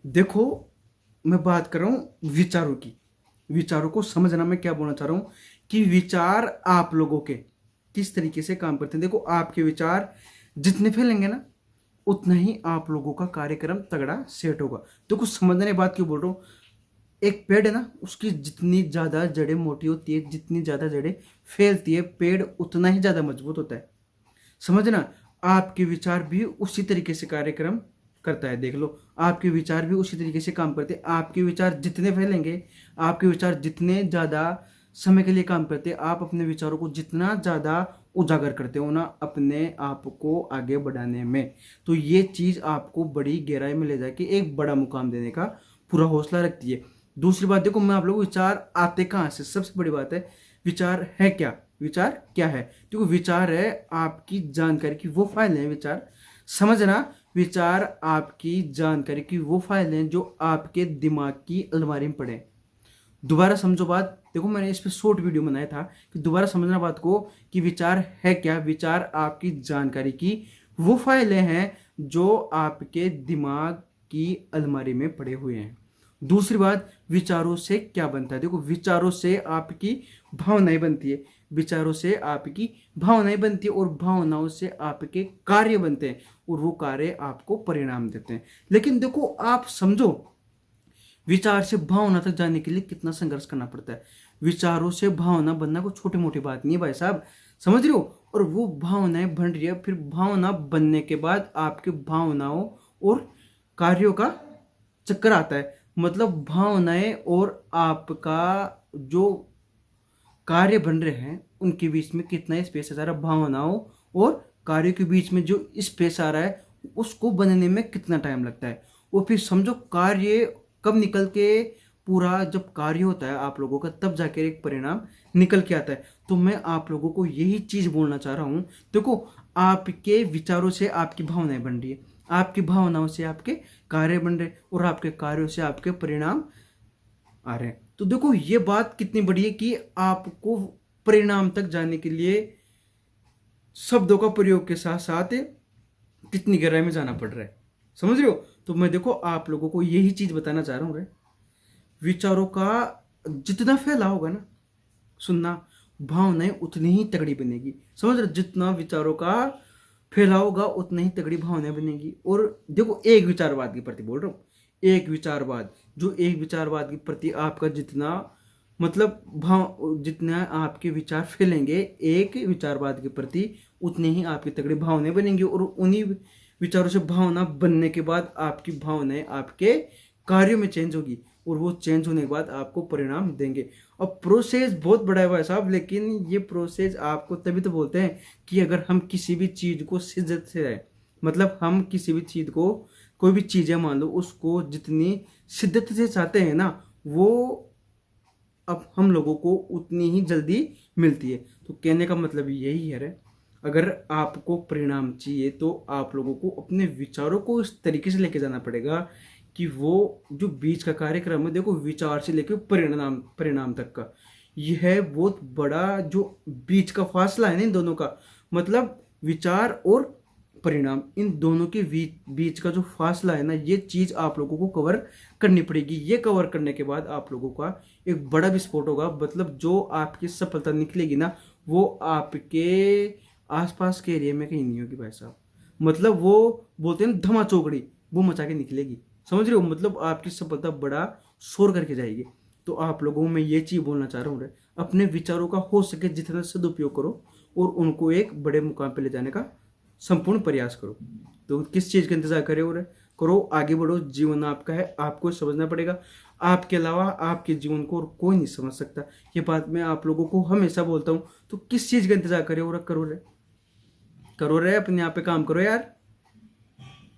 देखो, मैं बात कर रहा हूँ विचारों की। विचारों को समझना, मैं क्या बोलना चाह रहा हूँ कि विचार आप लोगों के किस तरीके से काम करते हैं। देखो, आपके विचार जितने फैलेंगे ना, उतना ही आप लोगों का कार्यक्रम तगड़ा सेट होगा। देखो, समझने की बात क्यों बोल रहा हूँ। एक पेड़ है ना, उसकी जितनी ज़्यादा जड़ें मोटी होती है, जितनी ज़्यादा जड़ें फैलती है, पेड़ उतना ही ज़्यादा मजबूत होता है। समझना, आपके विचार भी उसी तरीके से कार्यक्रम करता है। देख लो, आपके विचार भी उसी तरीके से काम करते हैं। आपके विचार जितने फैलेंगे, आपके विचार जितने ज़्यादा समय के लिए काम करते हैं, आप अपने विचारों को जितना ज़्यादा उजागर करते हो ना अपने आप को आगे बढ़ाने में, तो ये चीज़ आपको बड़ी गहराई में ले जाके एक बड़ा मुकाम देने का पूरा हौसला रखती है। दूसरी बात, देखो, मैं आप लोगों को विचार आते कहाँ से, सबसे बड़ी बात है, विचार है क्या? विचार क्या है? देखो, विचार है आपकी जानकारी की वो फाइल है। विचार, समझना, विचार आपकी जानकारी की वो फाइल हैं जो आपके दिमाग की अलमारी में पड़े हैं। दोबारा समझो बात। देखो, मैंने इस पे शॉर्ट वीडियो बनाया था कि दोबारा समझना बात को कि विचार है क्या। विचार आपकी जानकारी की वो फाइलें हैं जो आपके दिमाग की अलमारी में पड़े हुए हैं। दूसरी बात, विचारों से क्या बनता है? देखो, विचारों से आपकी भावनाएं बनती है। विचारों से आपकी भावनाएं बनती है और भावनाओं से आपके कार्य बनते हैं और वो कार्य आपको परिणाम देते हैं। लेकिन देखो, आप समझो, विचार से भावना तक जाने के लिए कितना संघर्ष करना पड़ता है। विचारों से भावना बनना कोई छोटी मोटी बात नहीं है भाई साहब, समझ रहे हो? और वो भावनाएं बन रही है, फिर भावना बनने के बाद आपके भावनाओं और कार्यों का चक्कर आता है। मतलब भावनाएं और आपका जो कार्य बन रहे हैं उनके बीच में कितना स्पेस आ रहा है, भावनाओं और कार्यों के बीच में जो स्पेस आ रहा है उसको बनने में कितना टाइम लगता है। और फिर समझो, कार्य कब निकल के पूरा जब कार्य होता है आप लोगों का, तब जाकर एक परिणाम निकल के आता है। तो मैं आप लोगों को यही चीज़ बोलना चाह रहा हूँ। देखो, आपके विचारों से आपकी भावनाएं बन रही है, आपकी भावनाओं से आपके कार्य बन रहे, और आपके कार्यों से आपके परिणाम आ रहे हैं। तो देखो, ये बात कितनी बड़ी है कि आपको परिणाम तक जाने के लिए शब्दों का प्रयोग के साथ साथ कितनी गहराई में जाना पड़ रहा है। समझ रहे हो? तो मैं, देखो, आप लोगों को यही चीज बताना चाह रहा हूँ रे। विचारों का जितना फैलाव होगा ना, सुनना, भावनाएं उतनी ही तगड़ी बनेगी। समझ रहे हो? जितना विचारों का फैलाव होगा उतनी ही तगड़ी भावनाएं बनेगी। और देखो, एक विचारवाद के प्रति बोल रहा हूँ, एक विचारवाद, जो एक विचारवाद के प्रति आपका जितना मतलब भाव, जितना आपके विचार फैलेंगे एक विचारवाद के प्रति, उतने ही आपकी तगड़ी भावनाएं बनेंगी। और उन्हीं विचारों से भावना बनने के बाद आपकी भावनाएं आपके कार्यों में चेंज होगी, और वो चेंज होने के बाद आपको परिणाम देंगे। अब प्रोसेस बहुत बड़ा है भाई साहब, लेकिन ये प्रोसेस आपको तभी तो बोलते हैं कि अगर हम किसी भी चीज़ को शिद्दत से रहे, मतलब हम किसी भी चीज़ को, कोई भी चीज़ है मान लो, उसको जितनी शिद्दत से चाहते हैं ना, वो अब हम लोगों को उतनी ही जल्दी मिलती है। तो कहने का मतलब यही है रे, अगर आपको परिणाम चाहिए तो आप लोगों को अपने विचारों को इस तरीके से लेके जाना पड़ेगा कि वो जो बीच का कार्यक्रम है, देखो, विचार से लेकर परिणाम परिणाम तक का, यह है बहुत बड़ा जो बीच का फासला है ना इन दोनों का, मतलब विचार और परिणाम, इन दोनों के बीच का जो फासला है ना, ये चीज़ आप लोगों को कवर करनी पड़ेगी। ये कवर करने के बाद आप लोगों का एक बड़ा विस्फोट होगा। मतलब जो आपकी सफलता निकलेगी ना, वो आपके आसपास के एरिया में कहीं नहीं होगी भाई साहब। मतलब वो बोलते हैं ना, धमा चौकड़ी, वो मचा के निकलेगी। समझ रहे हो? मतलब आपकी सफलता बड़ा शोर करके जाएगी। तो आप लोगों में ये चीज़ बोलना चाह रहा हूँ, अपने विचारों का हो सके जितना सदुपयोग करो और उनको एक बड़े मुकाम पर ले जाने का संपूर्ण प्रयास करो। तो किस चीज़ का इंतजार करे हो रहे, करो, आगे बढ़ो। जीवन आपका है, आपको समझना पड़ेगा। आपके अलावा आपके जीवन को और कोई नहीं समझ सकता। ये बात मैं आप लोगों को हमेशा बोलता हूँ। तो किस चीज़ का इंतजार करे हो रहे, करो रे, करो रे, अपने आप पे काम करो यार।